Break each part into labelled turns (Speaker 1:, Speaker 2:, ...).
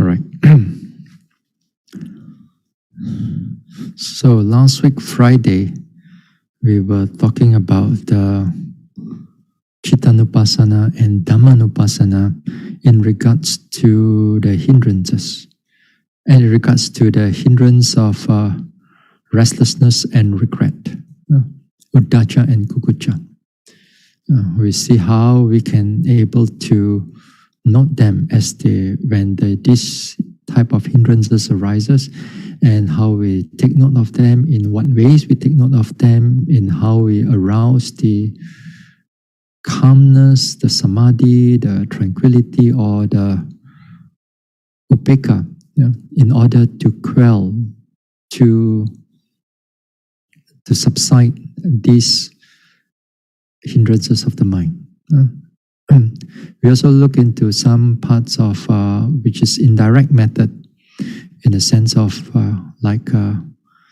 Speaker 1: All right. So last week, Friday, we were talking about the Chittanupasana and Dhammanupasana in regards to the hindrances, and in regards to the hindrance of restlessness and regret, Uddhaca and Kukucca. We see how we can able to note them as when this type of hindrances arises, and how we take note of them, in what ways we take note of them, in how we arouse the calmness, the samadhi, the tranquility, or the upekkha, in order to quell, to subside these hindrances of the mind. We also look into some parts of which is indirect method, in the sense of like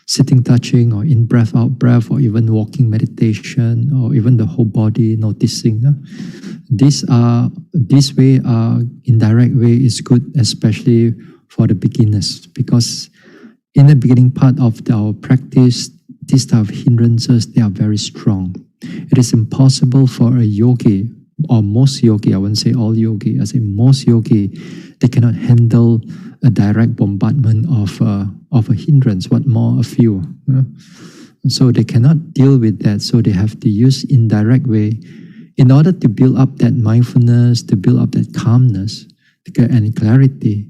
Speaker 1: sitting, touching, or in breath, out breath, or even walking meditation, or even the whole body noticing. This way, indirect way is good, especially for the beginners, because in the beginning part of our practice, these type of hindrances, they are very strong. It is impossible for a yogi, or most yogi, I wouldn't say all yogi, I say most yogi, they cannot handle a direct bombardment of a hindrance, what more a few. So they cannot deal with that, so they have to use indirect way in order to build up that mindfulness, to build up that calmness, to get any clarity.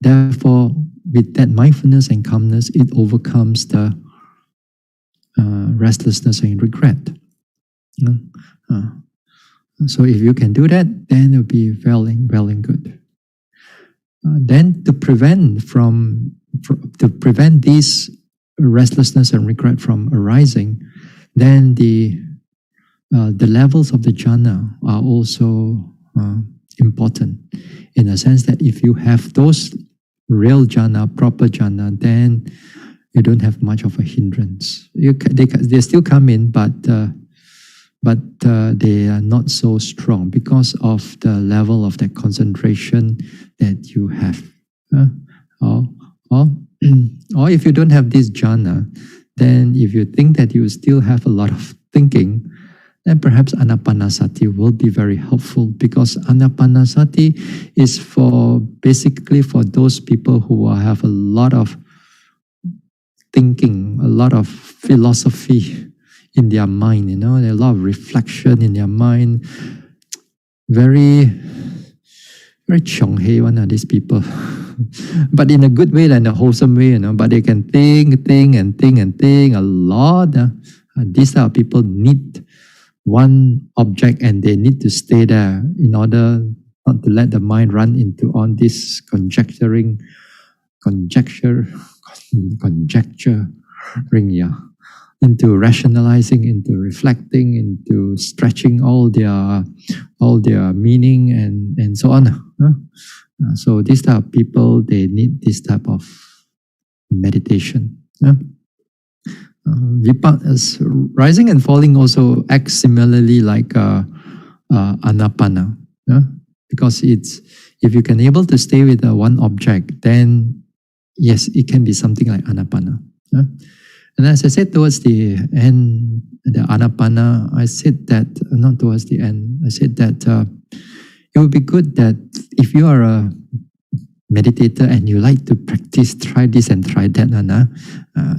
Speaker 1: Therefore, with that mindfulness and calmness, it overcomes the restlessness and regret. So if you can do that, then it'll be well and good. Then to prevent this restlessness and regret from arising, then the levels of the jhana are also important, in the sense that if you have those real jhana, proper jhana, then you don't have much of a hindrance. They still come in, but they are not so strong because of the level of that concentration that you have. Or if you don't have this jhana, then if you think that you still have a lot of thinking, then perhaps anapanasati will be very helpful, because anapanasati is basically for those people who have a lot of thinking, a lot of philosophy in their mind, there are a lot of reflection in their mind. Very, very chonghei one are these people. But in a good way, in a wholesome way, but they can think a lot. These type of people need one object, and they need to stay there in order not to let the mind run into on this conjecturing, into rationalizing, into reflecting, into stretching all their meaning and so on. So these type of people, they need this type of meditation. Rising and falling also act similarly like anapana. Because if you can able to stay with one object, then yes, it can be something like anapana. And as I said towards the end, the anapana, I said that, not towards the end, I said that it would be good that if you are a meditator and you like to practice, try this and try that,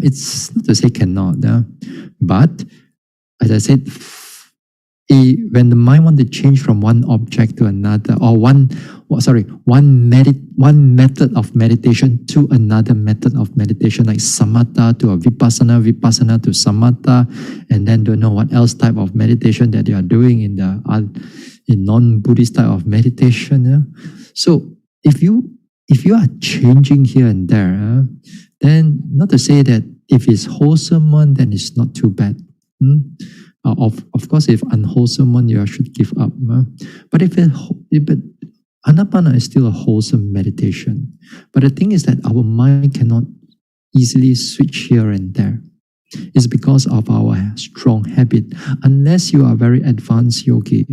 Speaker 1: it's not to say cannot. But as I said, when the mind wants to change from one object to another, or one method of meditation to another method of meditation, like samatha to a vipassana to samatha, and then don't know what else type of meditation that they are doing in non-Buddhist type of meditation. So if you are changing here and there, then not to say that if it's wholesome one, then it's not too bad. Of course, if unwholesome one, you should give up. But anapana is still a wholesome meditation. But the thing is that our mind cannot easily switch here and there. It's because of our strong habit. Unless you are very advanced yogi,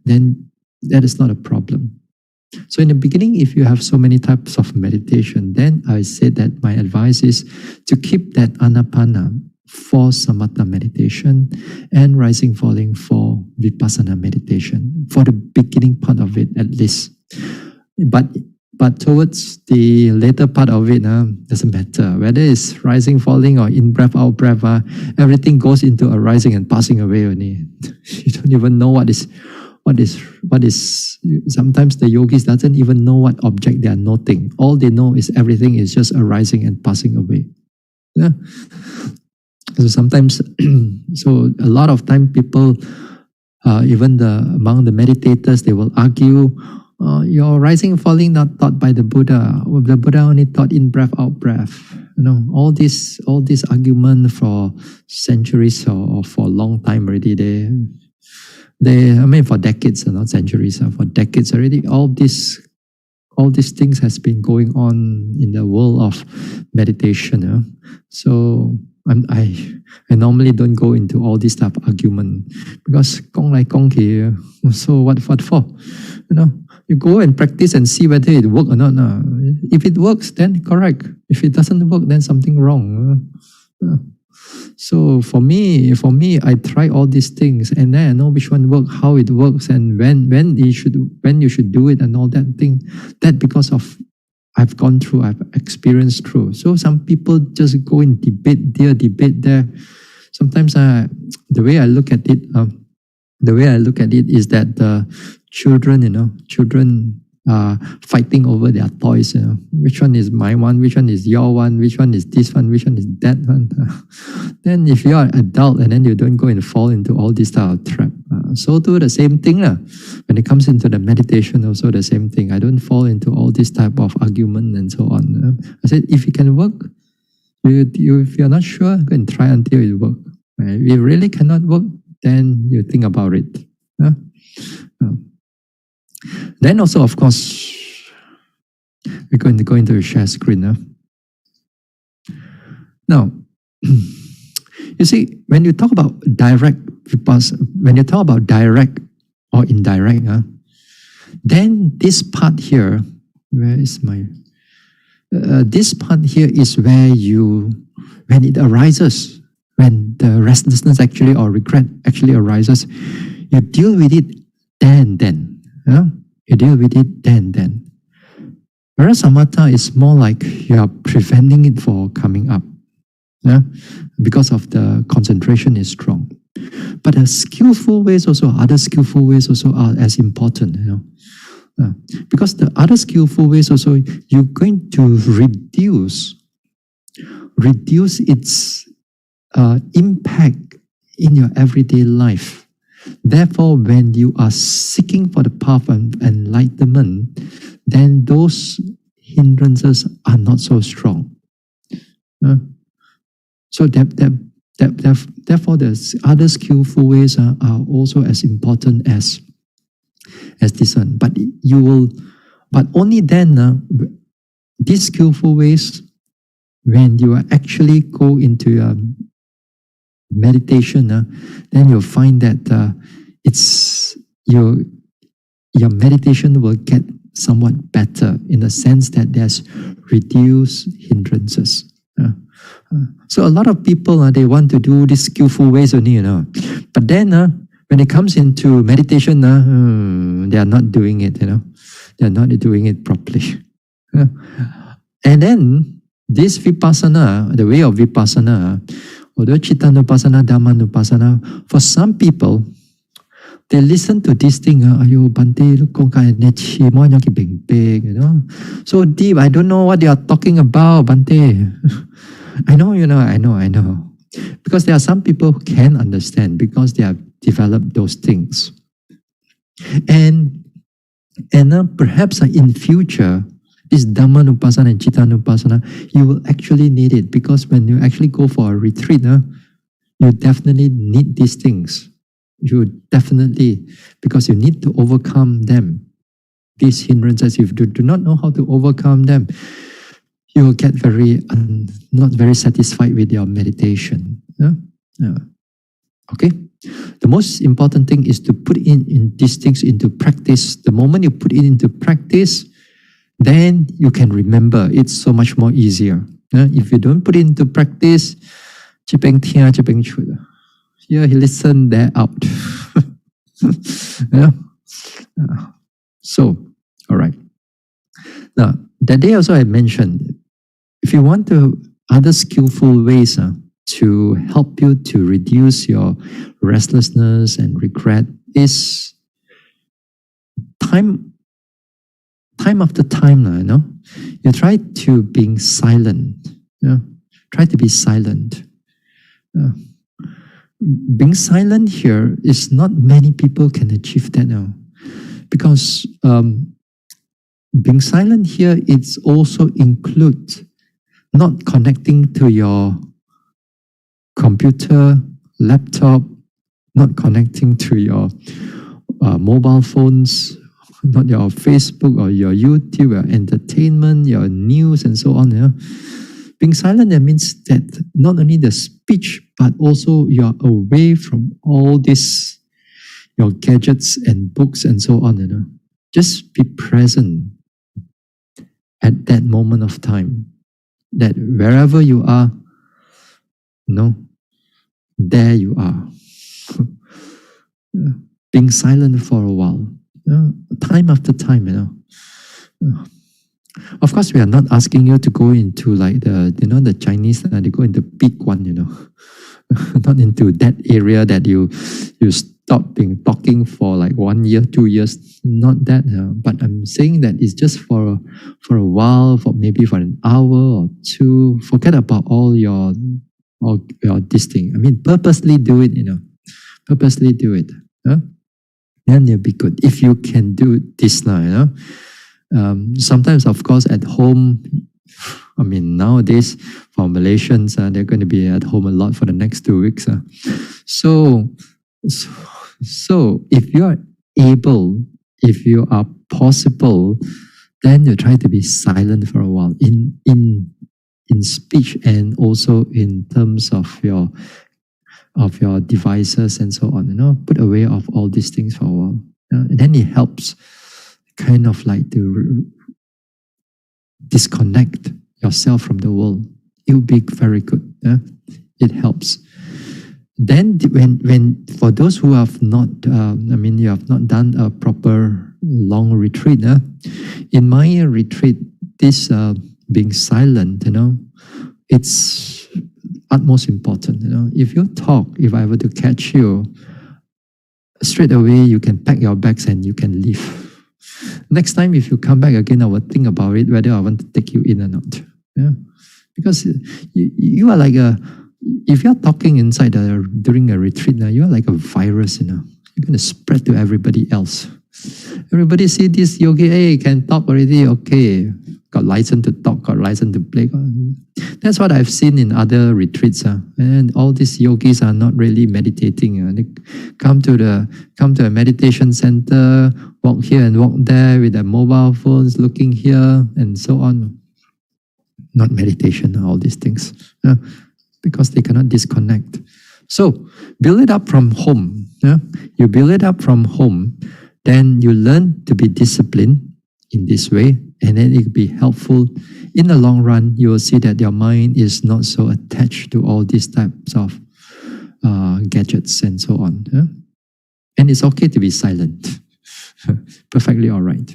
Speaker 1: then that is not a problem. So in the beginning, if you have so many types of meditation, then I said that my advice is to keep that anapana for samatha meditation and rising falling for vipassana meditation for the beginning part of it at least. But towards the later part of it, doesn't matter whether it's rising, falling, or in breath, out breath. Everything goes into arising and passing away only. You don't even know what is. Sometimes the yogis doesn't even know what object they are noting. All they know is everything is just arising and passing away. Yeah. So sometimes, so a lot of time people, even among the meditators, they will argue, your rising and falling not taught by the Buddha. Well, the Buddha only taught in breath, out breath. All this argument for centuries or for a long time already. For decades, not centuries, for decades already, all these things has been going on in the world of meditation. So I normally don't go into all this type of argument because gong lai gong ki, so what for? You go and practice and see whether it works or not. If it works, then correct. If it doesn't work, then something wrong. So for me, I try all these things, and then I know which one works, how it works, and when you should do it, and all that thing. That because of I've gone through, I've experienced through. So some people just go in debate there. Sometimes the way I look at it is that the children fighting over their toys. Which one is my one? Which one is your one? Which one is this one? Which one is that one? Then if you are an adult and then you don't go and fall into all this type of trap. So do the same thing. When it comes into the meditation, also the same thing. I don't fall into all this type of argument and so on. I said, if it can work, if you're not sure, go and try until it works. If it really cannot work, then you think about it. Then also, of course, we're going to go into a share screen. Now, you see, when you talk about direct or indirect, then this part here, where is my? This part here is where when it arises, when the restlessness actually or regret actually arises, you deal with it then. You deal with it then. Whereas samatha is more like you are preventing it from coming up. Because of the concentration is strong. But the skillful ways also, other skillful ways also are as important. Because the other skillful ways also, you're going to reduce its impact in your everyday life. Therefore, when you are seeking for the path of enlightenment, then those hindrances are not so strong. So therefore, the other skillful ways are also as important as this one. But only then, these skillful ways, when you actually go into your meditation, then you'll find that your meditation will get somewhat better in the sense that there's reduced hindrances. So a lot of people, they want to do these skillful ways only, But then when it comes into meditation, they are not doing it, They are not doing it properly. And then this vipassana, the way of vipassana, although Chittanupassana, Dhammanupassana, for some people, they listen to this thing, ayo Bante, so deep, I don't know what you are talking about, Bante. I know. Because there are some people who can understand because they have developed those things. And perhaps in future, this Dhammanupassana and Chittanupassana, you will actually need it because when you actually go for a retreat, you definitely need these things. You definitely, because you need to overcome them. These hindrances, if you do not know how to overcome them, you will get not very satisfied with your meditation. Okay? The most important thing is to put in these things into practice. The moment you put it into practice, then you can remember. It's so much more easier. If you don't put it into practice, 这边听这边出的 here he listen, there out. Yeah. So, all right. Now, that day also I mentioned, if you want to other skillful ways to help you to reduce your restlessness and regret is time after time, you try to being silent. Try to be silent. Being silent here is not many people can achieve that now, because being silent here, it's also includes not connecting to your computer, laptop, not connecting to your mobile phones, not your Facebook or your YouTube, your entertainment, your news, and so on. Being silent, that means that not only the speech, but also you are away from all this, your gadgets and books and so on. Just be present at that moment of time. That wherever you are, there you are. Being silent for a while, time after time, Of course, we are not asking you to go into like the Chinese, they go into big one, not into that area that you stop talking for like 1 year, 2 years, not that. But I'm saying that it's just for a while, for maybe for an hour or two. Forget about all your this thing. I mean, purposely do it, Purposely do it. Then you'll be good. If you can do this now, sometimes, of course, at home, I mean, nowadays, for Malaysians, they're going to be at home a lot for the next 2 weeks. So if you are able, if you are possible, then you try to be silent for a while in speech and also in terms of your devices and so on. Put away of all these things for a while. And then it helps kind of like to disconnect yourself from the world. It will be very good. It helps. Then when for those who have not, you have not done a proper long retreat. In my retreat, this being silent, it's utmost important. If you talk, if I were to catch you, straight away you can pack your bags and you can leave. Next time, if you come back again, I will think about it, whether I want to take you in or not. Because you are like if you're talking inside during a retreat, you are like a virus, You're going to spread to everybody else. Everybody see this yogi, hey, can talk already, okay. Got license to talk, got license to play. That's what I've seen in other retreats. And all these yogis are not really meditating. They come to a meditation center, walk here and walk there with their mobile phones, looking here and so on. Not meditation, all these things. Because they cannot disconnect. So, build it up from home. You build it up from home, then you learn to be disciplined in this way, and then it will be helpful. In the long run, you will see that your mind is not so attached to all these types of gadgets and so on. And it's okay to be silent. Perfectly all right.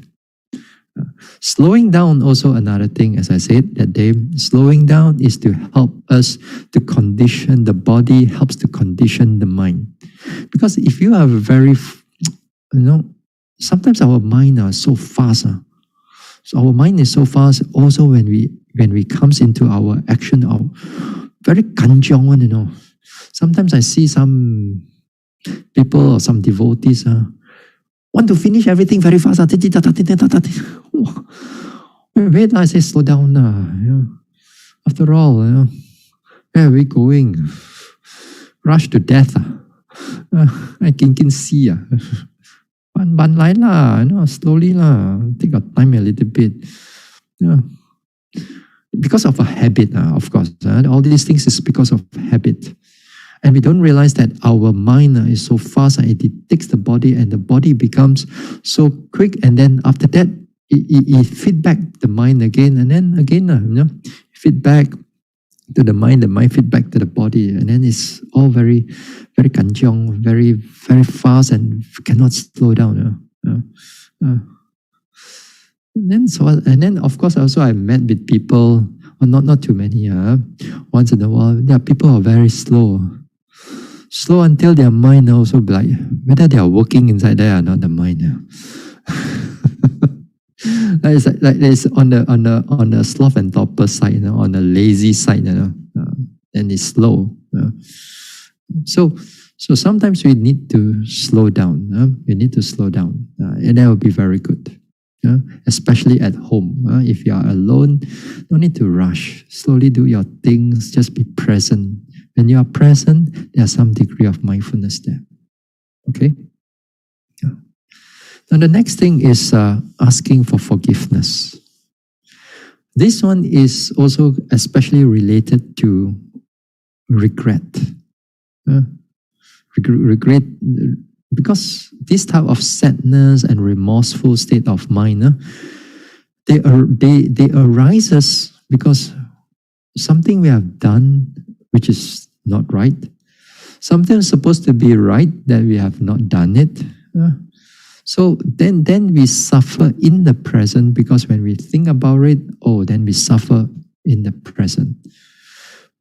Speaker 1: Slowing down also another thing, as I said that day, slowing down is to help us to condition the body, helps to condition the mind. Because if you are very, sometimes our mind are so fast. So our mind is so fast. Also, when we comes into our action, our very kanjiong one, Sometimes I see some people or some devotees want to finish everything very fast. Wait, I say slow down. After all, where are we going? Rush to death. I can see. Ban lai lah, slowly lah. Take your time a little bit. Because of a habit, of course. All these things is because of habit. And we don't realize that our mind is so fast and it detects the body, and the body becomes so quick. And then after that, it feedback the mind again, and then again, feedback to the mind feedback to the body, and then it's all very, very kanjiong, very, very fast, and cannot slow down. And then of course also I met with people, well, not too many. Once in a while, there are people who are very slow until their mind also like whether they are working inside there or not. The mind. Like it's on the sloth and torpor side, on the lazy side, and it's slow. So sometimes we need to slow down. We need to slow down, and that will be very good. Especially at home. If you are alone, no need to rush. Slowly do your things. Just be present. When you are present, there's some degree of mindfulness there. Okay. Now the next thing is asking for forgiveness. This one is also especially related to regret. Regret, because this type of sadness and remorseful state of mind, they arises because something we have done which is not right. Something supposed to be right that we have not done it. So then we suffer in the present, because when we think about it, then we suffer in the present.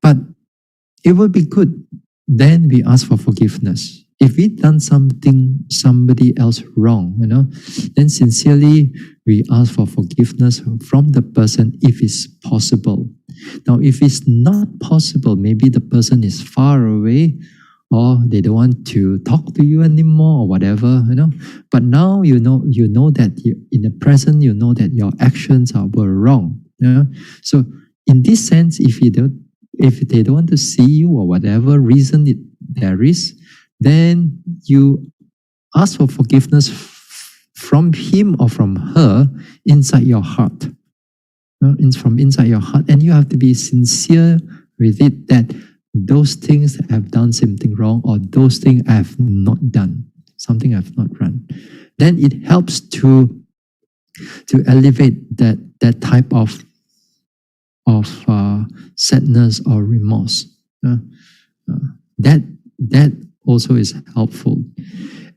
Speaker 1: But it will be good. Then we ask for forgiveness. If we done somebody else wrong, then sincerely we ask for forgiveness from the person if it's possible. Now, if it's not possible, maybe the person is far away, or they don't want to talk to you anymore, or whatever, But now you know that in the present, you know that your actions were wrong. So in this sense, if they don't want to see you, or whatever reason there is, then you ask for forgiveness from him or from her inside your heart. From inside your heart, and you have to be sincere with it, that those things have done something wrong, or those things I have not done, something I have not done. Then it helps to elevate that type of sadness or remorse. That also is helpful.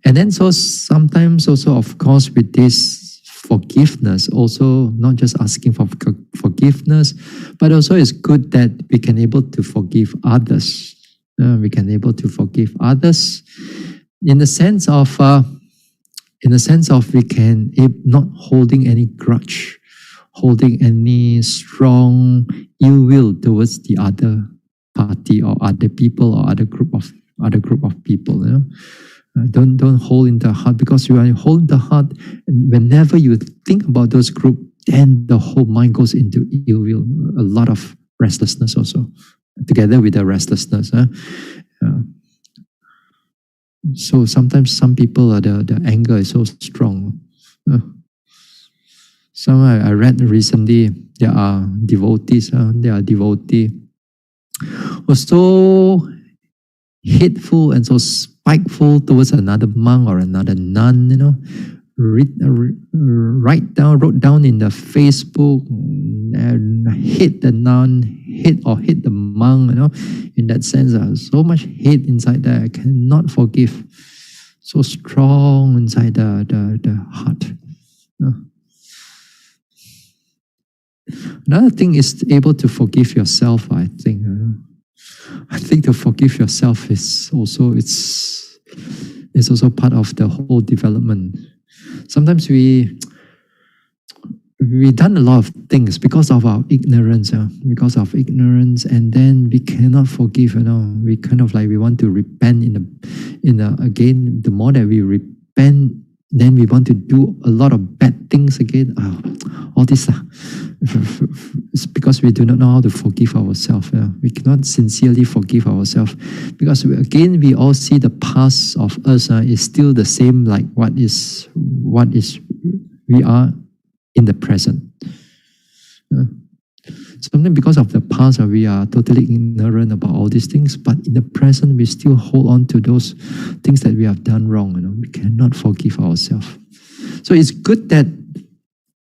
Speaker 1: And then so sometimes also, of course, with this forgiveness, also not just asking for forgiveness, but also it's good that we can able to forgive others. We can able to forgive others in the sense of we can not holding any grudge, holding any strong ill will towards the other party or other people or other group of people. Don't hold in the heart, because you are holding the heart, and whenever you think about those group, then the whole mind goes into ill will, a lot of restlessness also, together with the restlessness. So sometimes some people, the anger is so strong. Some I read recently, there are devotees, were so hateful and so spiteful towards another monk or another nun, wrote down in the Facebook, and hate the nun, hate the monk, in that sense. So much hate inside there, I cannot forgive. So strong inside the heart. Another thing is able to forgive yourself, I think. I think to forgive yourself is also part of the whole development. Sometimes we done a lot of things because of our ignorance, and then we cannot forgive. We kind of we want to repent again. The more that we repent, then we want to do a lot of bad things again. All this. It's because we do not know how to forgive ourselves. We cannot sincerely forgive ourselves, because we all see the past of us is still the same like what is we are in the present. Sometimes because of the past, we are totally ignorant about all these things, but in the present, we still hold on to those things that we have done wrong. We cannot forgive ourselves. So it's good that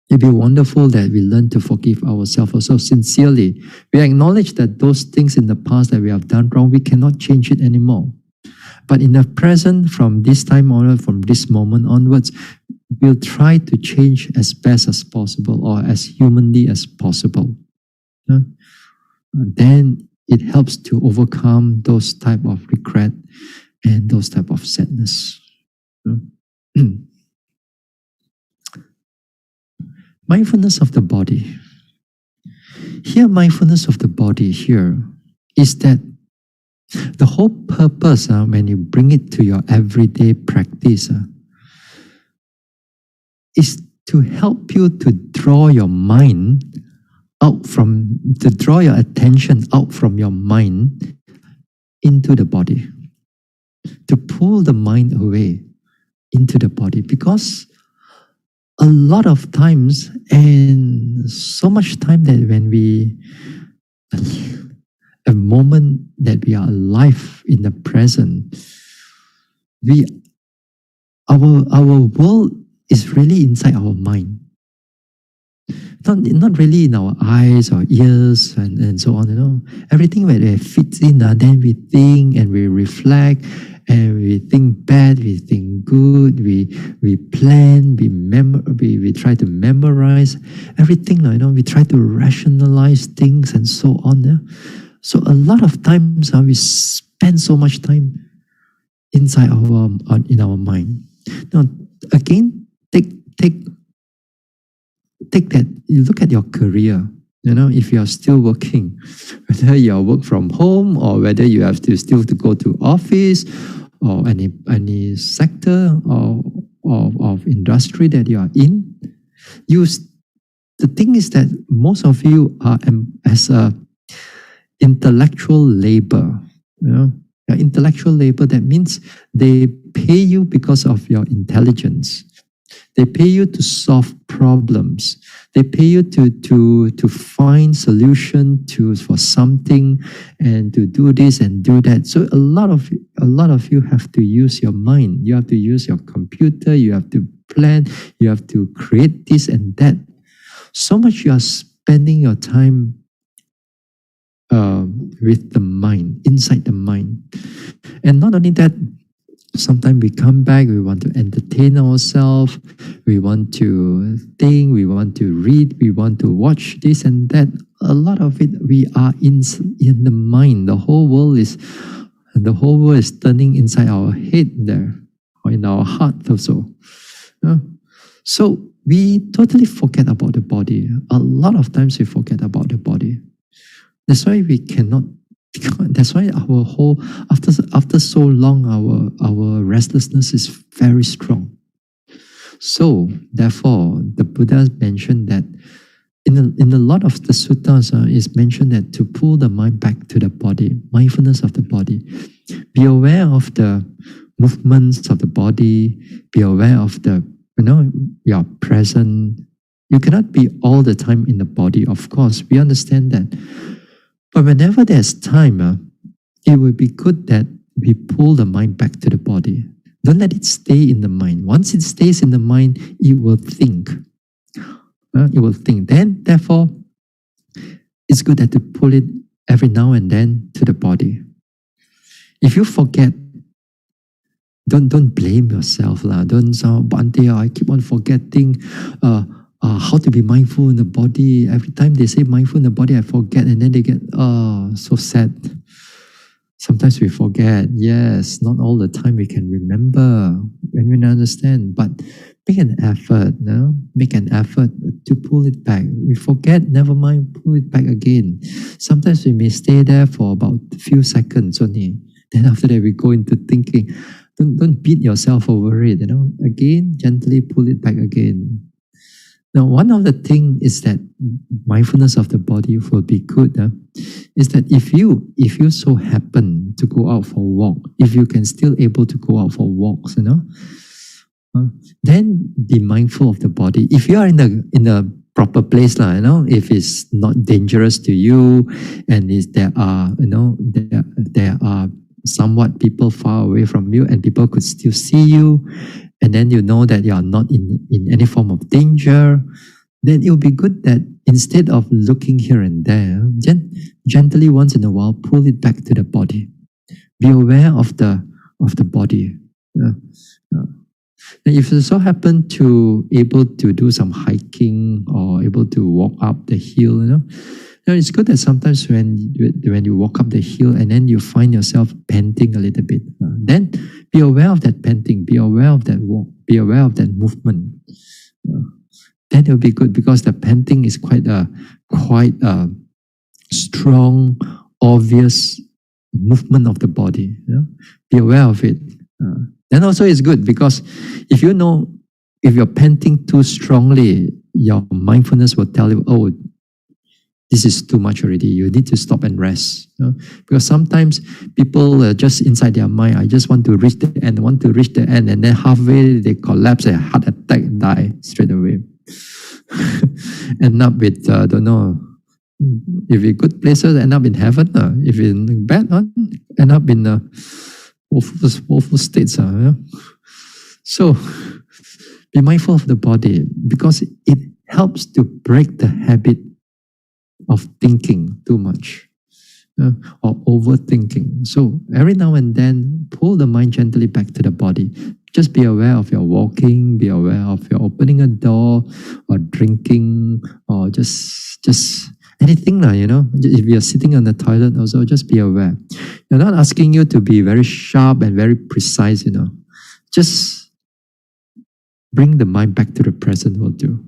Speaker 1: it'd be wonderful that we learn to forgive ourselves also sincerely. We acknowledge that those things in the past that we have done wrong, we cannot change it anymore. But in the present, from this time onward, from this moment onwards, we'll try to change as best as possible or as humanly as possible. Then it helps to overcome those type of regret and those type of sadness. Mindfulness of the body. Here, mindfulness of the body here is that the whole purpose when you bring it to your everyday practice is to help you to draw your mind to draw your attention out from your mind into the body, to pull the mind away into the body, because a lot of times and so much time that when a moment that we are alive in the present, our world is really inside our mind. Not really in our eyes or ears and so on. Everything where it fits in, then we think and we reflect and we think bad, we think good, we plan, we try to memorize everything. We try to rationalize things and so on. So a lot of times we spend so much time inside in our mind. Now again, take that, you look at your career, if you are still working, whether you work from home or whether you have to still to go to office or any sector or of industry that you are in, the thing is that most of you are as a intellectual labor. Intellectual labor, that means they pay you because of your intelligence. They pay you to solve problems. They pay you to find solution for something and to do this and do that. So a lot of you have to use your mind. You have to use your computer. You have to plan. You have to create this and that. So much you are spending your time with the mind, inside the mind. And not only that, sometimes we come back, we want to entertain ourselves, we want to think, we want to read, we want to watch this and that. A lot of it, we are in the mind. The whole world is turning inside our head there, or in our heart also. So we totally forget about the body. A lot of times we forget about the body. That's why we cannot. That's why our whole after so long our restlessness is very strong. So therefore, the Buddha mentioned that in a lot of the suttas is mentioned that to pull the mind back to the body, mindfulness of the body, be aware of the movements of the body, be aware of your present. You cannot be all the time in the body. Of course, we understand that. But whenever there's time, it would be good that we pull the mind back to the body. Don't let it stay in the mind. Once it stays in the mind, it will think. It will think. Then, therefore, it's good that to pull it every now and then to the body. If you forget, don't blame yourself. Don't say, Bante, I keep on forgetting how to be mindful in the body. Every time they say mindful in the body, I forget, and then they get so sad. Sometimes we forget. Yes, not all the time we can remember when we understand, but make an effort. Make an effort to pull it back. We forget, never mind, pull it back again. Sometimes we may stay there for about a few seconds only. Then after that, we go into thinking. Don't beat yourself over it. Again, gently pull it back again. Now, one of the things is that mindfulness of the body will be good. Is that if you so happen to go out for a walk, if you can still able to go out for walks, then be mindful of the body. If you are in the proper place, if it's not dangerous to you, and there are, there are somewhat people far away from you, and people could still see you, and then you know that you are not in any form of danger, then it will be good that instead of looking here and there, gently once in a while, pull it back to the body. Be aware of the body. And if you so happen to able to do some hiking or able to walk up the hill, it's good that sometimes when you walk up the hill and then you find yourself panting a little bit, then be aware of that panting, be aware of that walk, be aware of that movement. Then it will be good, because the panting is quite a strong, obvious movement of the body. Be aware of it. Then also it's good, because if you're panting too strongly, your mindfulness will tell you, oh, this is too much already. You need to stop and rest. Because sometimes people are just inside their mind, I just want to reach the end, and then halfway they collapse, a heart attack, die straight away. End up with, don't know, if in good places, end up in heaven. If in bad one, end up in woeful states. So be mindful of the body, because it helps to break the habit of thinking too much or overthinking. So every now and then, pull the mind gently back to the body. Just be aware of your walking, be aware of your opening a door or drinking, or just anything. If you're sitting on the toilet also, just be aware. You're not asking you to be very sharp and very precise, Just bring the mind back to the present will do.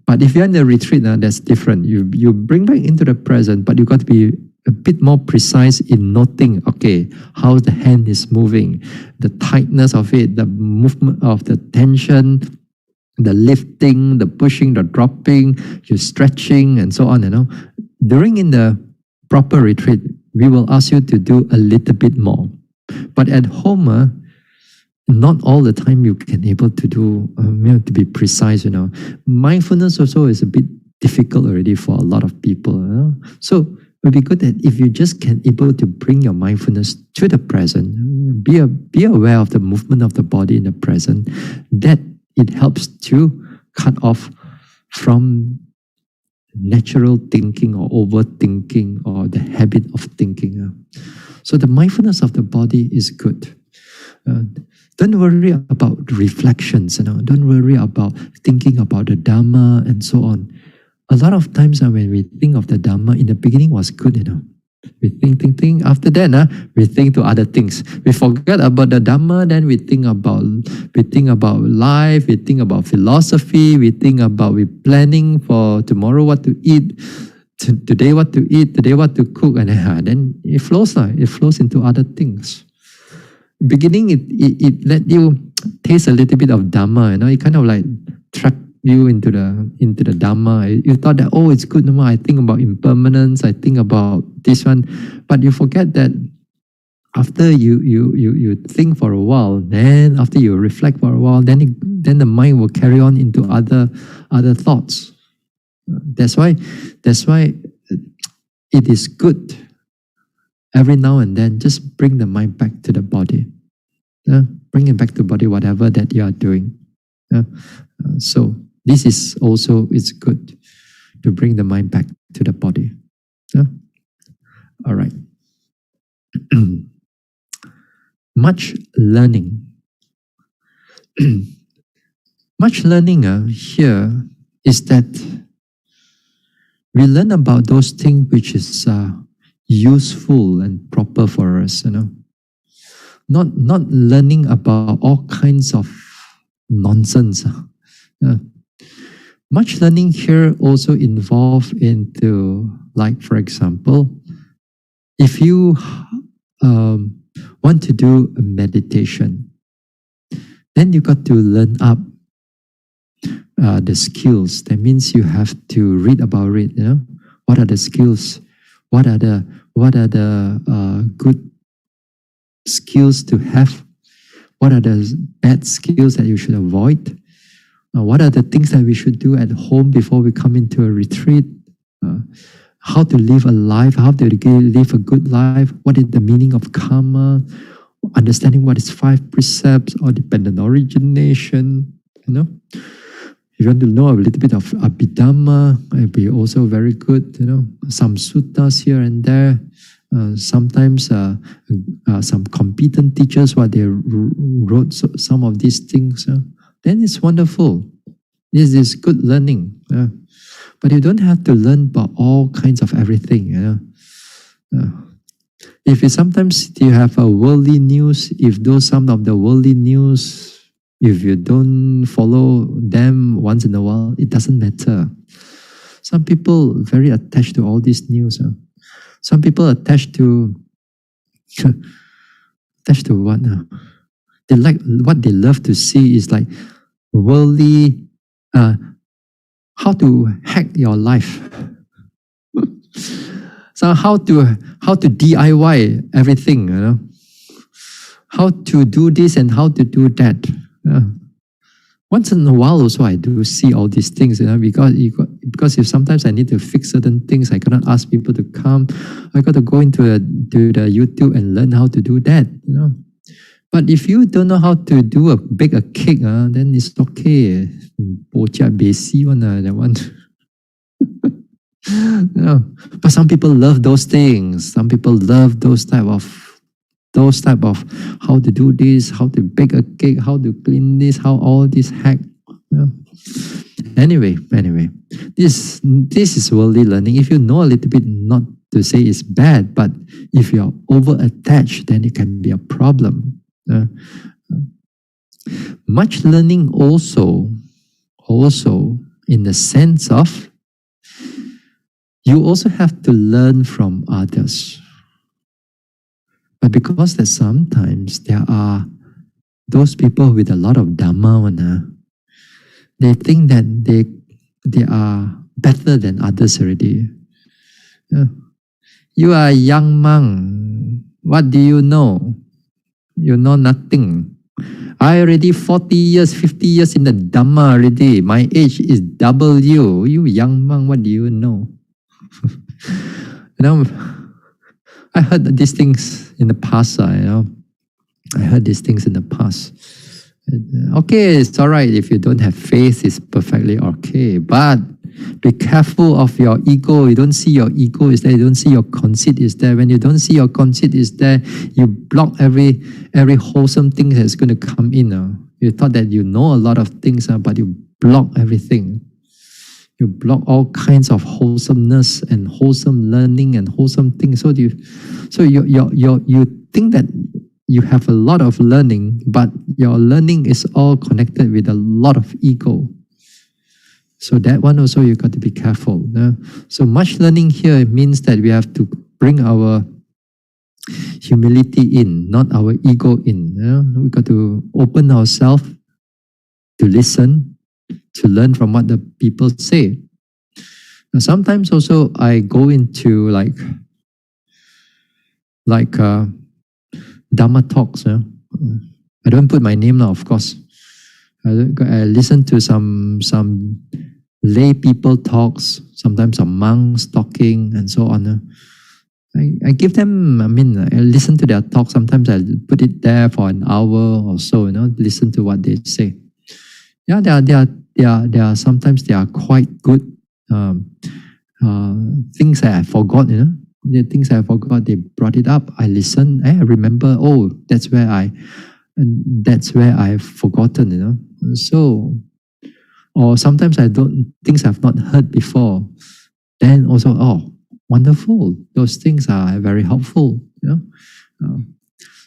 Speaker 1: But if you're in the retreat, that's different. You bring back into the present, but you got to be a bit more precise in noting, okay, how the hand is moving, the tightness of it, the movement of the tension, the lifting, the pushing, the dropping, your stretching, and so on. During in the proper retreat, we will ask you to do a little bit more. But at home, not all the time you can able to do, to be precise. Mindfulness also is a bit difficult already for a lot of people. So it would be good that if you just can able to bring your mindfulness to the present, be aware of the movement of the body in the present, that it helps to cut off from natural thinking or overthinking or the habit of thinking. So the mindfulness of the body is good. Don't worry about reflections, don't worry about thinking about the Dhamma and so on. A lot of times when we think of the Dhamma, in the beginning was good, We think. After that, we think to other things. We forget about the Dhamma, then we think about life, we think about philosophy, we planning for tomorrow what to eat, today what to eat, today what to cook, and then it flows into other things. Beginning, it let you taste a little bit of Dhamma, it kind of like trap you into the Dhamma. You thought that, oh, it's good, no more. I think about impermanence, I think about this one, but you forget that after you think for a while, then after you reflect for a while, then the mind will carry on into other thoughts. That's why it is good every now and then, just bring the mind back to the body. Bring it back to the body, whatever that you are doing. So this is also, it's good to bring the mind back to the body. All right. Much learning. Much learning here is that we learn about those things which is useful and proper for us, Not learning about all kinds of nonsense. Much learning here also involve into, like for example, if you want to do a meditation, then you got to learn up the skills. That means you have to read about it. What are the skills? What are the good skills to have? What are the bad skills that you should avoid? What are the things that we should do at home before we come into a retreat? How to live a life, how to live a good life, what is the meaning of karma, understanding what is 5 precepts or dependent origination, If you want to know a little bit of Abhidhamma, it'll be also very good, some suttas here and there. Sometimes some competent teachers, what they wrote some of these things, then it's wonderful. This is good learning. But you don't have to learn about all kinds of everything. If sometimes you have a worldly news, if some of the worldly news, if you don't follow them once in a while, it doesn't matter. Some people very attached to all this news. Some people attached to what now? They like what they love to see is like worldly, how to hack your life. So how to DIY everything, how to do this and how to do that. Once in a while also I do see all these things, because if sometimes I need to fix certain things, I cannot ask people to come. I got to go into the YouTube and learn how to do that. But if you don't know how to bake a cake, then it's okay. That one. But some people love those things. Some people love those type of how to do this, how to bake a cake, how to clean this, how all this hack. Anyway, this is worldly learning. If you know a little bit, not to say it's bad, but if you are over attached, then it can be a problem. Much learning also in the sense of you also have to learn from others. But because that sometimes there are those people with a lot of Dhamma, they think that they are better than others already. You are a young monk. What do you know? You know nothing. I already 40 years, 50 years in the Dhamma already. My age is double you. You young monk, what do you know? I heard these things in the past. I heard these things in the past. Okay, it's all right. If you don't have faith, it's perfectly okay. But be careful of your ego. You don't see your ego is there. You don't see your conceit is there. When you don't see your conceit is there, you block every wholesome thing that's going to come in. You thought that you know a lot of things, but you block everything. You block all kinds of wholesomeness and wholesome learning and wholesome things. So you think that you have a lot of learning, but your learning is all connected with a lot of ego. So that one also you got to be careful. So much learning here means that we have to bring our humility in, not our ego in. We got to open ourselves to listen, to learn from what the people say. Now, sometimes also I go into like Dhamma talks. I don't put my name now, of course. I listen to some lay people talks, sometimes some monks talking and so on. I give them, I listen to their talk. Sometimes I put it there for an hour or so, listen to what they say. Yeah, they are sometimes they are quite good things that I forgot, The things I forgot, they brought it up. I listen. I remember. Oh, that's where I've forgotten. So, or sometimes I don't things I've not heard before. Then also, oh, wonderful. Those things are very helpful.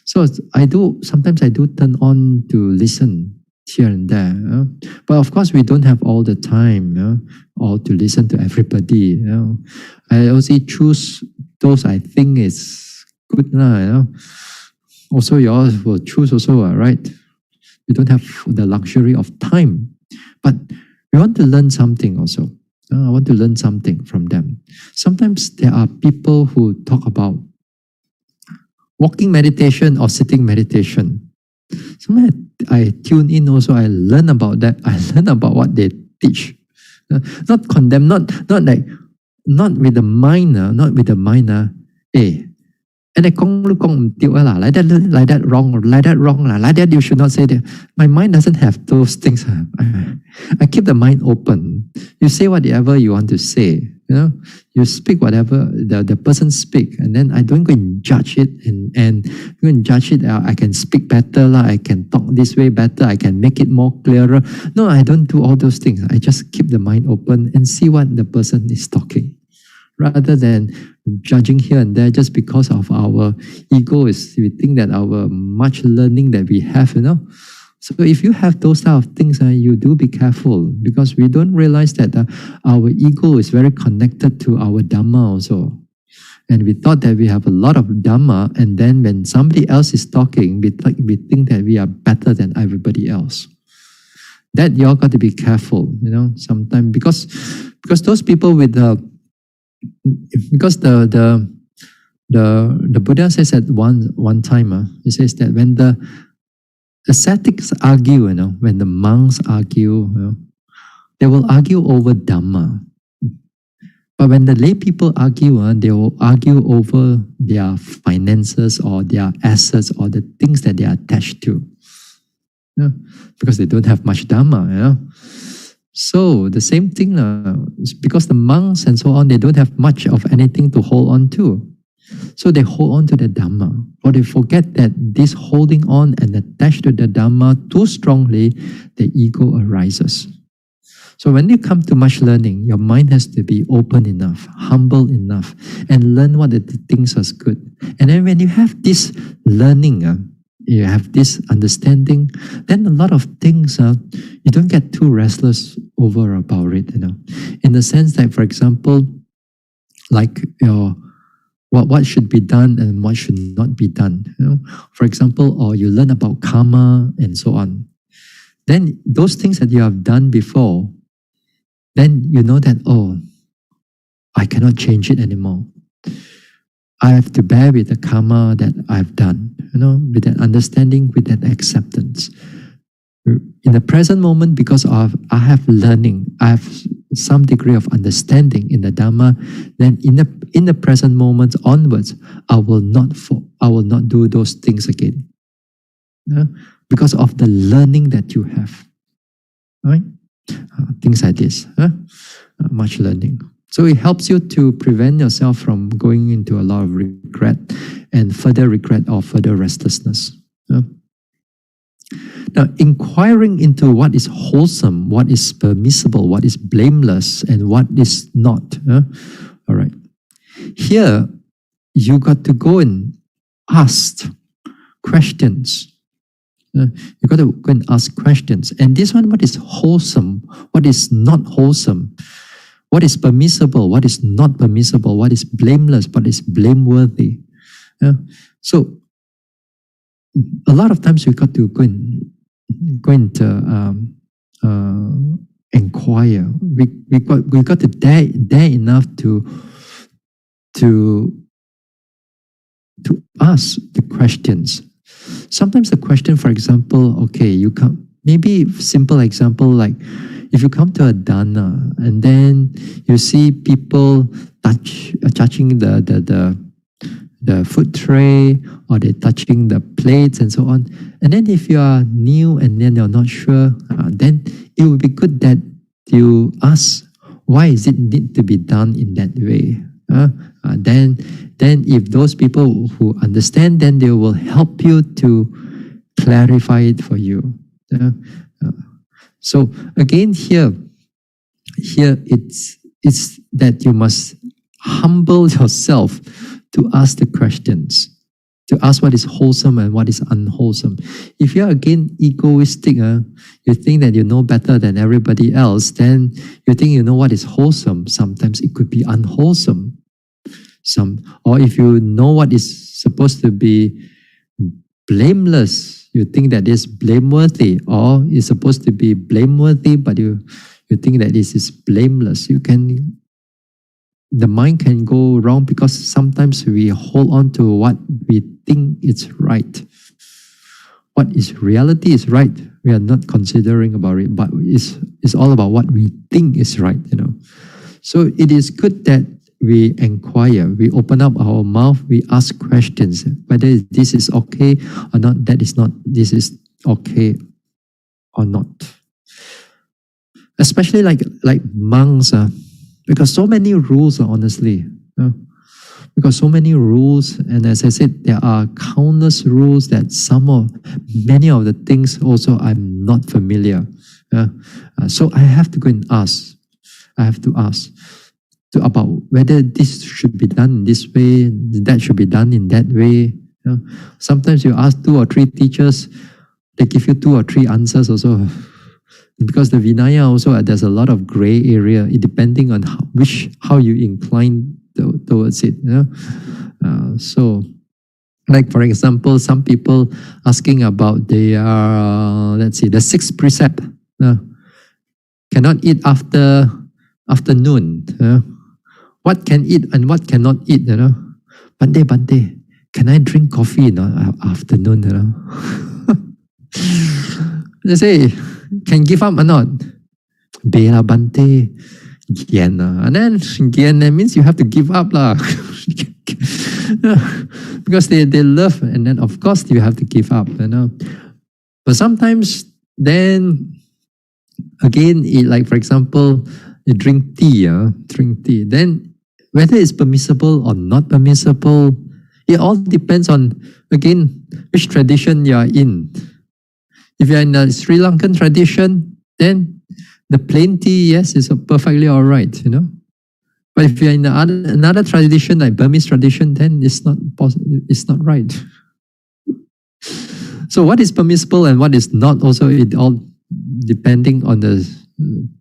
Speaker 1: So sometimes I do turn on to listen here and there. But of course, we don't have all the time or to listen to everybody. I also choose those I think is good. Also, you all will choose also, right? We don't have the luxury of time. But we want to learn something also. I want to learn something from them. Sometimes there are people who talk about walking meditation or sitting meditation. Sometimes I I tune in also, I learn about that. I learn about what they teach. Not condemn, not like, not with the mind, not with the mind. Eh, and I like that wrong, like that you should not say that. My mind doesn't have those things. I keep the mind open. You say whatever you want to say. You speak whatever the person speak, and then I don't go and judge it and go and judge it. I can speak better, I can talk this way better, I can make it more clearer. No, I don't do all those things. I just keep the mind open and see what the person is talking, rather than judging here and there just because of our ego. We think that our much learning that we have. So if you have those type of things, you do be careful, because we don't realize that our ego is very connected to our Dhamma also. And we thought that we have a lot of Dhamma, and then when somebody else is talking, we think that we are better than everybody else. That you all got to be careful, sometimes, because those people with because the Buddha says at one time, he says that when the ascetics argue, when the monks argue, they will argue over Dhamma. But when the lay people argue, they will argue over their finances or their assets or the things that they are attached to. Because they don't have much Dhamma. So the same thing, because the monks and so on, they don't have much of anything to hold on to. So they hold on to the Dhamma, or they forget that this holding on and attached to the Dhamma too strongly, the ego arises. So when you come to much learning, your mind has to be open enough, humble enough, and learn what the things are good. And then when you have this learning, you have this understanding, then a lot of things, you don't get too restless over about it. In the sense that, for example, like what should be done and what should not be done. For example, or you learn about karma and so on. Then those things that you have done before, then you know that, I cannot change it anymore. I have to bear with the karma that I've done, with that understanding, with that acceptance. In the present moment, because I have learning, I have some degree of understanding in the Dhamma, then in the present moment onwards, I will not do those things again. Because of the learning that you have. Right? Things like this. Much learning. So it helps you to prevent yourself from going into a lot of regret and further regret or further restlessness. Now, inquiring into what is wholesome, what is permissible, what is blameless, and what is not. All right. Here, you got to go and ask questions. You got to go and ask questions. And this one, what is wholesome? What is not wholesome? What is permissible? What is not permissible? What is blameless? What is blameworthy? So, a lot of times we got to go and inquire. We got to dare enough to ask the questions. Sometimes the question, for example, you come, maybe simple example, like if you come to a dana and then you see people touching the food tray, or they're touching the plates and so on. And then if you are new and then you're not sure, then it would be good that you ask, why is it need to be done in that way? Then if those people who understand, then they will help you to clarify it for you. So again, here it's that you must humble yourself to ask the questions, to ask what is wholesome and what is unwholesome. If you're again egoistic, you think that you know better than everybody else, then you think you know what is wholesome. Sometimes it could be unwholesome. Or if you know what is supposed to be blameless, you think that it's blameworthy, or it's supposed to be blameworthy, but you think that this is blameless. The mind can go wrong because sometimes we hold on to what we think is right. what is reality is right. We are not considering about it, but it's all about what we think is right, So it is good that we inquire, we open up our mouth, we ask questions, whether this is okay or not, this is okay or not. Especially like monks, because so many rules, honestly. Because so many rules, and as I said, there are countless rules that many of the things also I'm not familiar. So I have to go and ask. I have to ask about whether this should be done in this way, that should be done in that way. Sometimes you ask 2 or 3 teachers, they give you 2 or 3 answers also. Because the Vinaya also, there's a lot of gray area, depending on how you incline towards it. So, like for example, some people asking about the 6th precept. Cannot eat after noon. What can eat and what cannot eat? Bante, can I drink coffee in the afternoon? They say, can give up or not? Bela Bante, Giana. And then Giana means you have to give up lah. Because they love, and then of course you have to give up. But sometimes then again, like for example, you drink tea. Then whether it's permissible or not permissible, it all depends on, again, which tradition you are in. If you're in the Sri Lankan tradition, then the plain tea, yes, is perfectly all right, But if you're in another tradition, like Burmese tradition, then it's not right. So what is permissible and what is not, also it all depending on the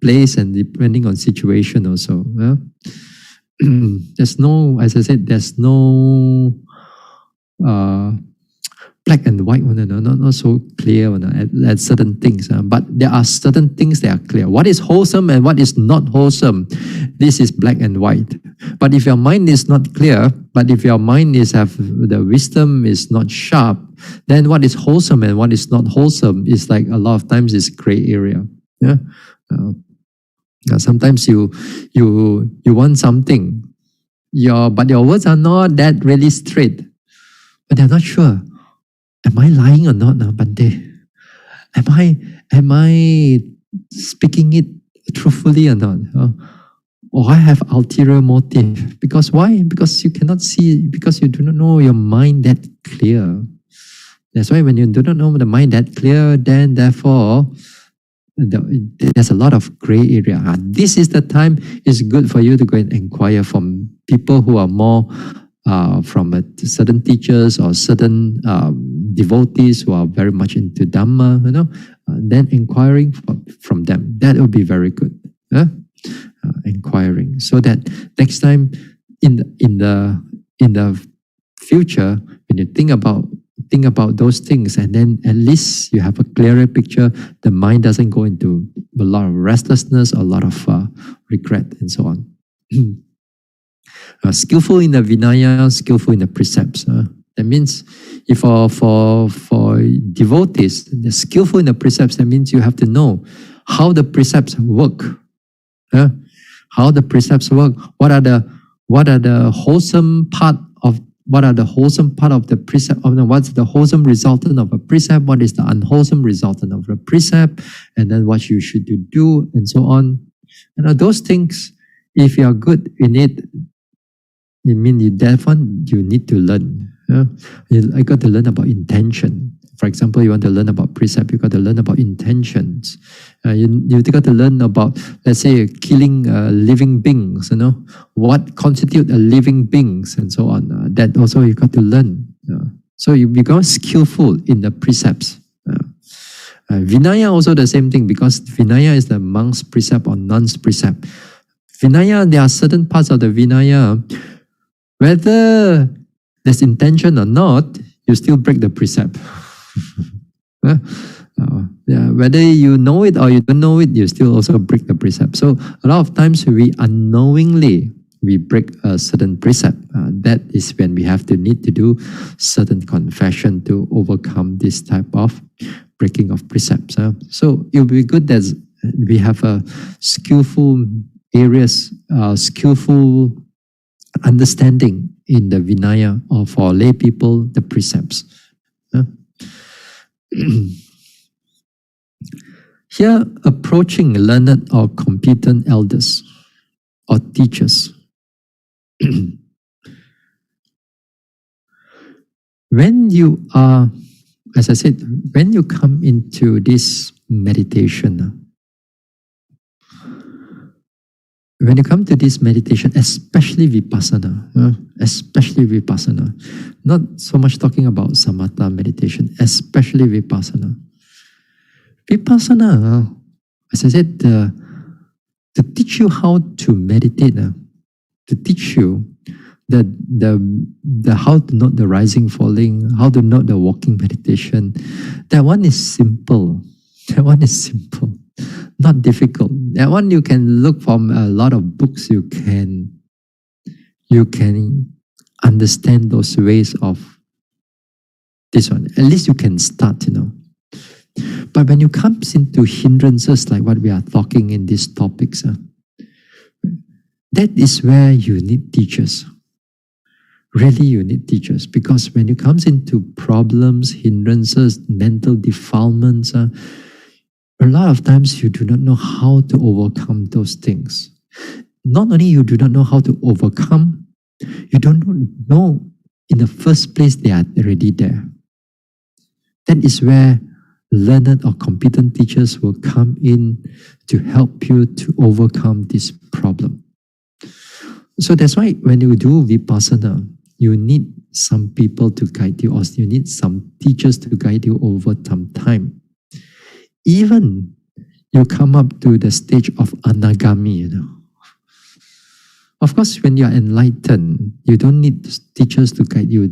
Speaker 1: place and depending on situation also. There's no, as I said, there's no black and white one, not so clear at certain things. But there are certain things that are clear. What is wholesome and what is not wholesome, this is black and white. But if your mind is not clear, but if your mind the wisdom is not sharp, then what is wholesome and what is not wholesome is like a lot of times is gray area. Sometimes you want something, but your words are not that really straight, but they're not sure. Am I lying or not now, Bante? Am I speaking it truthfully or not? Or I have ulterior motive. Because why? Because you cannot see, because you do not know your mind that clear. That's why when you do not know the mind that clear, then therefore, there's a lot of gray area. This is the time it's good for you to go and inquire from people who are more from certain teachers or certain devotees who are very much into Dhamma, then inquiring from them. That will be very good. Inquiring, so that next time in the future, when you think about those things, and then at least you have a clearer picture, the mind doesn't go into a lot of restlessness, a lot of regret, and so on. Skillful in the Vinaya, skillful in the precepts. That means if for devotees, the skillful in the precepts, that means you have to know how the precepts work. How the precepts work. What are the wholesome part of the precept? What's the wholesome resultant of a precept? What is the unwholesome resultant of a precept? And then what you should do, and so on. Those things, if you are good in it, you need to learn. I got to learn about intention. For example, you want to learn about precept, you got to learn about intentions. You got to learn about, let's say, killing living beings. What constitute a living beings, and so on. That also you got to learn. So you become skillful in the precepts. Vinaya also the same thing, because Vinaya is the monk's precept or nun's precept. Vinaya, there are certain parts of the Vinaya, whether there's intention or not, you still break the precept. Whether you know it or you don't know it, you still also break the precept. So a lot of times we unknowingly break a certain precept. That is when we have to need to do certain confession to overcome this type of breaking of precepts. So it will be good that we have a skillful areas, skillful understanding in the Vinaya, or for lay people, the precepts. Here, approaching learned or competent elders or teachers. When you are, as I said, when you come into this meditation, especially Vipassana, not so much talking about Samatha meditation, especially Vipassana. Vipassana, as I said, to teach you how to meditate, to teach you the how to note the rising, falling, how to note the walking meditation. That one is simple. Not difficult. That one you can look from a lot of books. You can understand those ways of this one. At least you can start, But when you come into hindrances like what we are talking in these topics, that is where you need teachers. Really, you need teachers, because when it comes into problems, hindrances, mental defilements, a lot of times you do not know how to overcome those things. Not only you do not know how to overcome, you don't know in the first place they are already there. That is where learned or competent teachers will come in to help you to overcome this problem. So that's why when you do Vipassana, you need some people to guide you, or you need some teachers to guide you over some time. Even you come up to the stage of anagami, Of course, when you are enlightened, you don't need teachers to guide you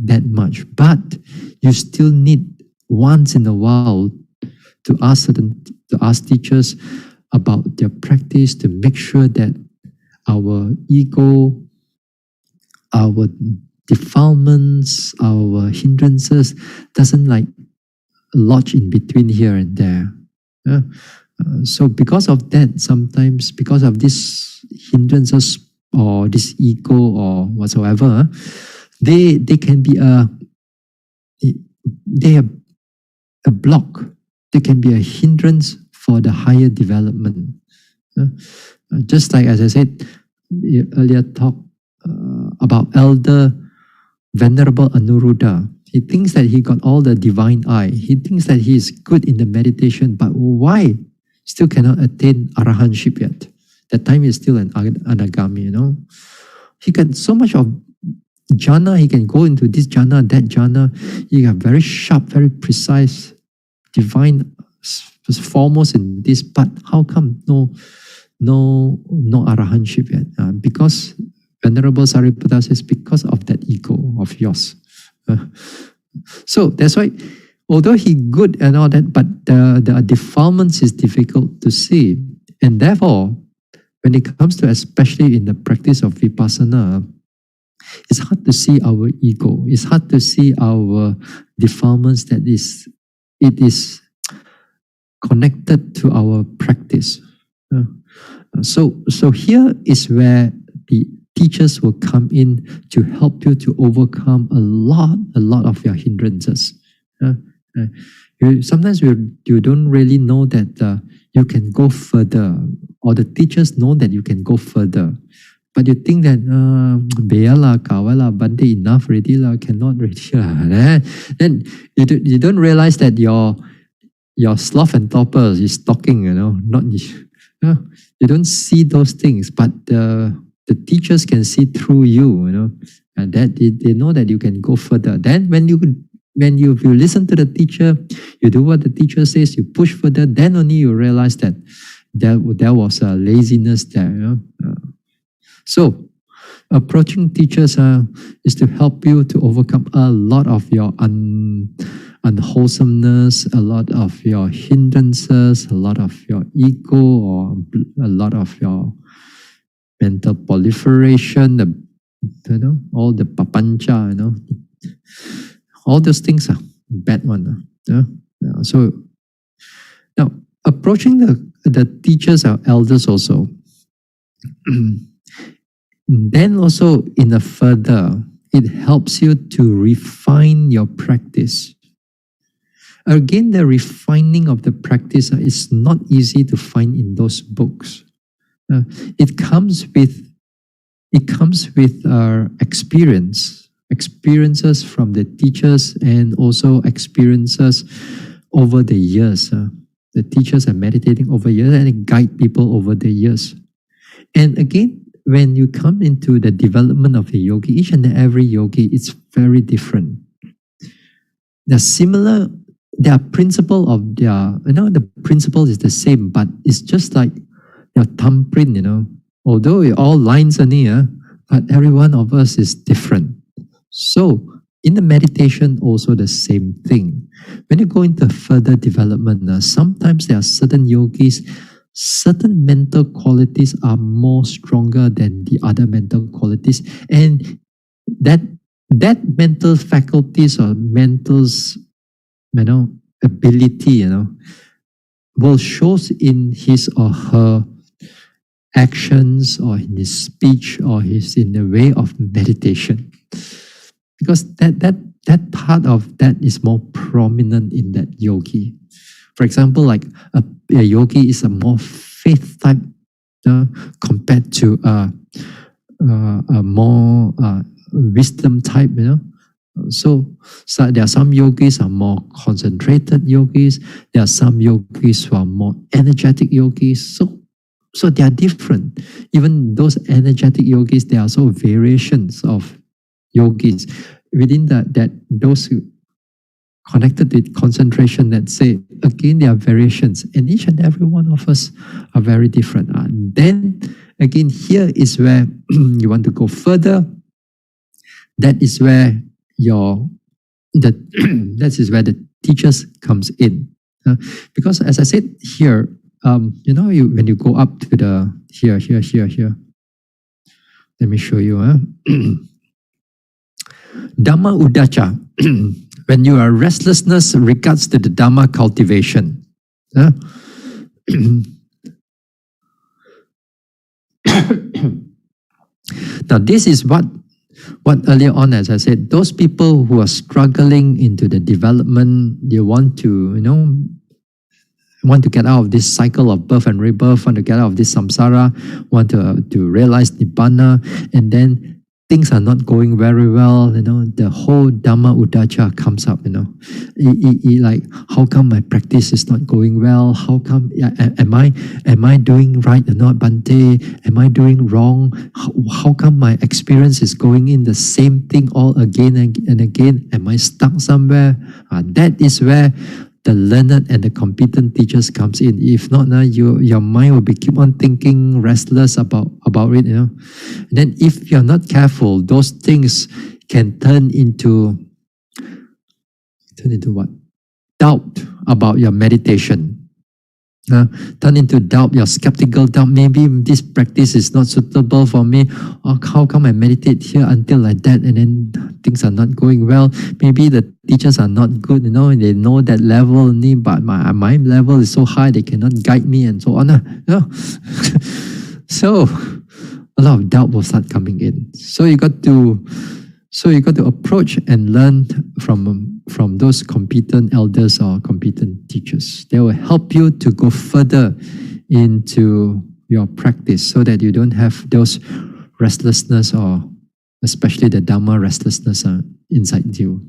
Speaker 1: that much, but you still need once in a while to ask teachers about their practice, to make sure that our ego, our defilements, our hindrances doesn't lodge in between here and there. So because of that, sometimes because of this hindrances or this ego or whatsoever, they can be a block. They can be a hindrance for the higher development. Just like as I said earlier, talk about Elder Venerable Anuruddha. He thinks that he got all the divine eye. He thinks that he is good in the meditation, but why still cannot attain arahantship yet? That time is still an anagami, He got so much of jhana. He can go into this jhana, that jhana. He got very sharp, very precise, divine, foremost in this. But how come no arahantship yet? Because Venerable Sariputta says, because of that ego of yours. So that's why, although he good and all that, but the defilements is difficult to see. And therefore, when it comes to, especially in the practice of Vipassana, it's hard to see our ego. It's hard to see our defilements it is connected to our practice. So here is where the teachers will come in to help you to overcome a lot of your hindrances. Sometimes you don't really know that you can go further, or the teachers know that you can go further. But you think that, bande enough already, cannot already. Then you don't realize that your sloth and torpor is talking, not you. You don't see those things, but the teachers can see through you, and that they know that you can go further. Then when you listen to the teacher, you do what the teacher says, you push further, then only you realize that there was a laziness there. So approaching teachers is to help you to overcome a lot of your unwholesomeness, a lot of your hindrances, a lot of your ego, or a lot of your mental proliferation, the all the papancha, all those things are bad one. So now approaching the teachers or elders also, then also in a further, it helps you to refine your practice. Again, the refining of the practice is not easy to find in those books. It comes with experiences from the teachers, and also experiences over the years. The teachers are meditating over years and they guide people over the years. And again, when you come into the development of a yogi, each and every yogi is very different. They're similar. Their principle of the principle is the same, but it's just like your thumbprint, although it all lines are near, but every one of us is different. So in the meditation, also the same thing. When you go into further development, sometimes there are certain yogis, certain mental qualities are more stronger than the other mental qualities, and that mental faculties or mental's ability, will shows in his or her actions, or in his speech, or in the way of meditation, because that part of that is more prominent in that yogi. For example, like a yogi is a more faith type compared to a more wisdom type, So there are some yogis are more concentrated yogis. There are some yogis who are more energetic yogis. So they are different. Even those energetic yogis, there are also variations of yogis within those connected with concentration. Let's say again, there are variations, and each and every one of us are very different. Then again, here is where you want to go further. That is where that is where the teachers comes in, because as I said here, when you go up to the here, let me show you. Dhamma udacha, when you are restlessness regards to the Dhamma cultivation. Now this is what earlier on, as I said, those people who are struggling into the development, they want to, want to get out of this cycle of birth and rebirth, want to get out of this samsara, want to realize nibbana, and then things are not going very well, the whole Dhamma udacha comes up, like, how come my practice is not going well? How come, am I doing right or not, Bhante? Am I doing wrong? How come my experience is going in the same thing all again and again? Am I stuck somewhere? That is where the learned and the competent teachers comes in. If not, your mind will keep on thinking restless about it. And then if you're not careful, those things can turn into what? Doubt about your meditation. Turn into doubt, your skeptical doubt. Maybe this practice is not suitable for me. Or how come I meditate here until like that, and then things are not going well? Maybe the teachers are not good, they know that level, but my level is so high, they cannot guide me, and so on. So a lot of doubt will start coming in. So you got to approach and learn from those competent elders or competent teachers. They will help you to go further into your practice, so that you don't have those restlessness, or especially the Dhamma restlessness inside you.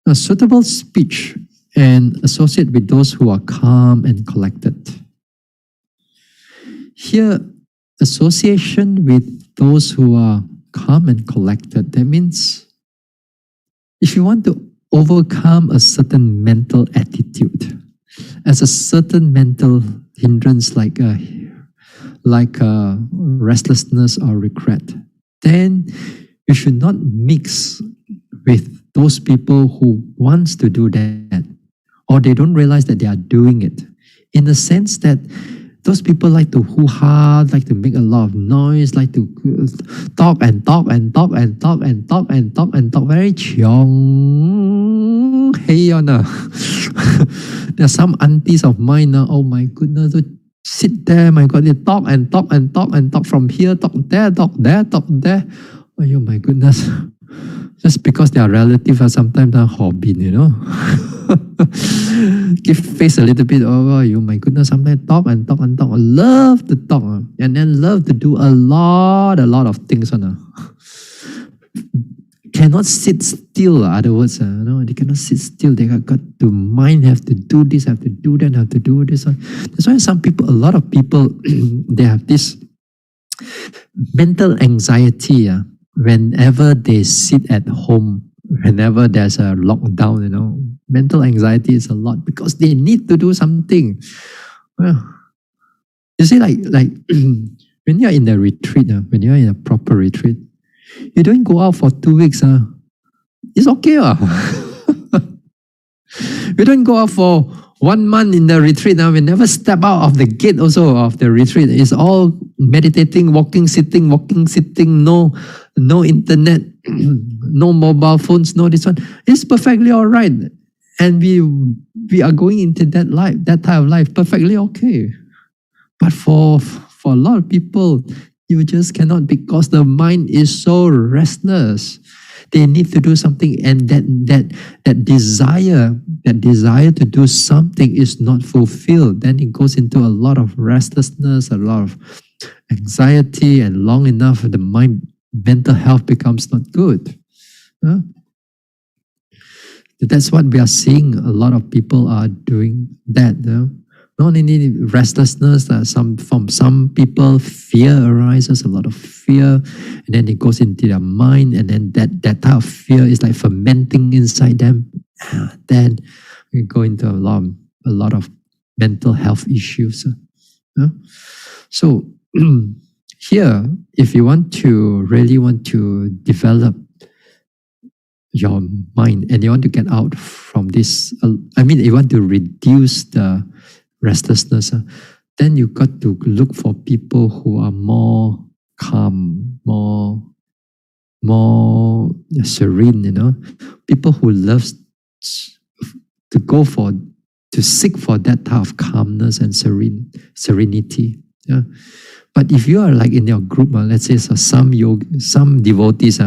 Speaker 1: A suitable speech and associate with those who are calm and collected. Here, association with those who are calm and collected, that means if you want to overcome a certain mental attitude, as a certain mental hindrance like restlessness or regret, then you should not mix with those people who wants to do that, or they don't realize that they are doing it, in the sense that Those people like to hoo-ha, like to make a lot of noise, like to talk and talk and talk and talk and talk and talk and talk. Very chiong. Hey, there are some aunties of mine now. Oh my goodness, they sit there. My God, they talk and talk and talk and talk from here, talk there, talk there, talk there. Oh my goodness. Just because they are relatives, are sometimes a hobby, Give face a little bit. Oh, my goodness, sometimes talk and talk and talk. Love to talk. And then love to do a lot of things. Cannot sit still, other words. They cannot sit still. They got to mind, have to do this, have to do that, have to do this. That's why a lot of people, they have this mental anxiety. Whenever they sit at home, whenever there's a lockdown, mental anxiety is a lot because they need to do something. Well, you see, like when you're in a retreat, when you're in a proper retreat, you don't go out for 2 weeks. It's okay. We don't go out for 1 month in the retreat. We never step out of the gate also of the retreat. It's all meditating, walking, sitting, no internet, no mobile phones, no this one. It's perfectly all right. And we are going into that life, that type of life, perfectly okay. But for a lot of people, you just cannot because the mind is so restless. They need to do something, and that desire to do something is not fulfilled. Then it goes into a lot of restlessness, a lot of anxiety, and long enough, the mental health becomes not good. That's what we are seeing. A lot of people are doing that. Not only restlessness, from some people, fear arises, a lot of fear, and then it goes into their mind, and then that type of fear is like fermenting inside them. Then we go into a lot of mental health issues. So here, if you really want to develop your mind and you want to get out from this, you want to reduce the restlessness, then you got to look for people who are more calm, more serene, people who love to seek for that type of calmness and serenity. But if you are like in your group, let's say some devotees,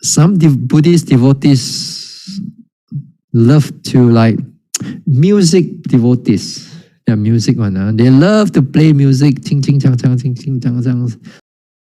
Speaker 1: some Buddhist devotees love to like music devotees. They're music one. They love to play music, ching ching chang chang, ching ching chang chang,